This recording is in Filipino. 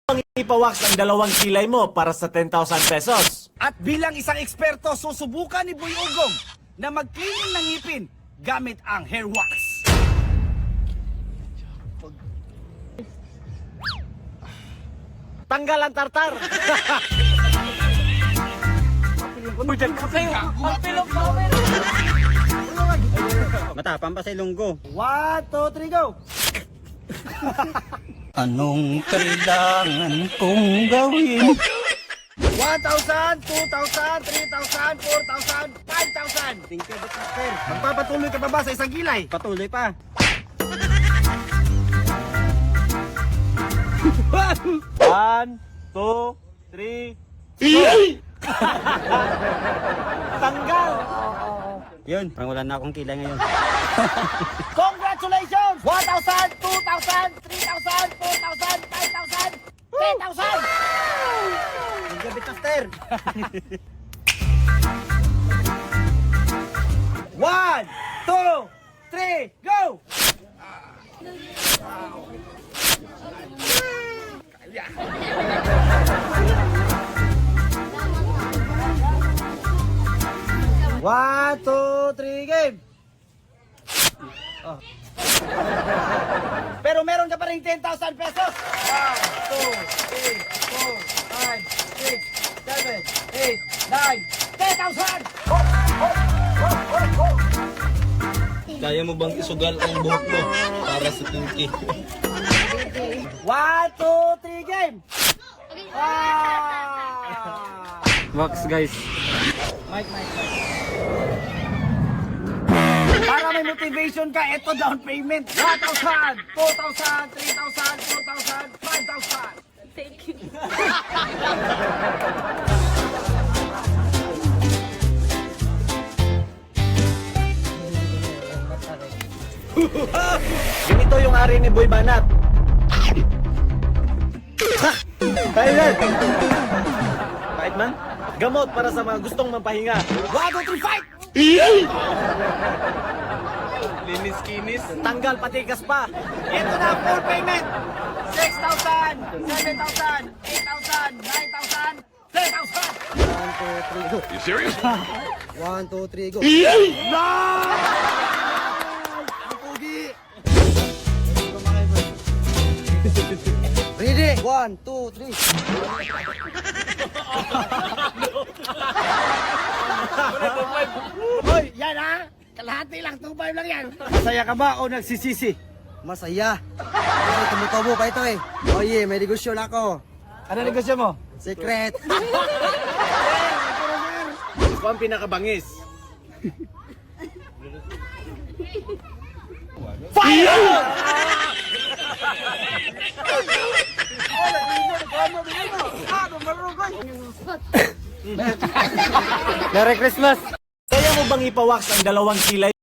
Ang ipawax ang 2 kilay mo para sa 10,000 pesos. At bilang isang eksperto, susubukan ni Boy Ugong na mag-cleaning ng ngipin gamit ang hair wax. Tanggal ang tartar. Matapang pa sa ilonggo. 1, 2, 3, go! Anong kailangan kong gawin? 1,000, 2,000, 3,000, 4,000, 5,000. Thank you, Buster. Magpapatuloy ka pa ba sa isang kilay? Patuloy pa. 1, 2, 3. Tanggal. Yun, parang wala na akong kilay ngayon. Congratulations! 1,000, 2,000, 3,000, 4,000, 5,000, 10,000! Thank you, Buster. 1, 2, 3, go! One, two, three, game! Oh. Pero meron ka pa rin 10,000 pesos! 1, 2, 3, 4, 5, 6, 7, 8, 9, 10,000! Kaya mo bang isugal ang buhok mo para sa pinky? 1, 2, 3, game! Ah! Wax, guys. Mike. Para may motivation ka, ito down payment. 1,000, 2,000, 3,000, 4,000, 5,000. Thank you. Ganito yung ari ni Boy Banat. Tayo yan. Kahit man, gamot para sa mga gustong mapahinga. 1, 2, 3, fight! Linis-kinis. Tanggal patikas pa. Ito na, full payment. 6,000, 7,000, 8,000, 9,000, 10,000. 1, 2, 3, go. Ready? 1, 2, 3. Hoy, yan ha. Kalahati lang, 2,500 lang yan. Masaya ka ba o nagsisisi? Masaya. Kasi tumutubo pa ito eh. Oh yeah, may negosyo na ako. Ano negosyo mo? Secret. Ito ang pinakabangis. Merry Christmas! Kaya mo bang ipawax ang 2 kilay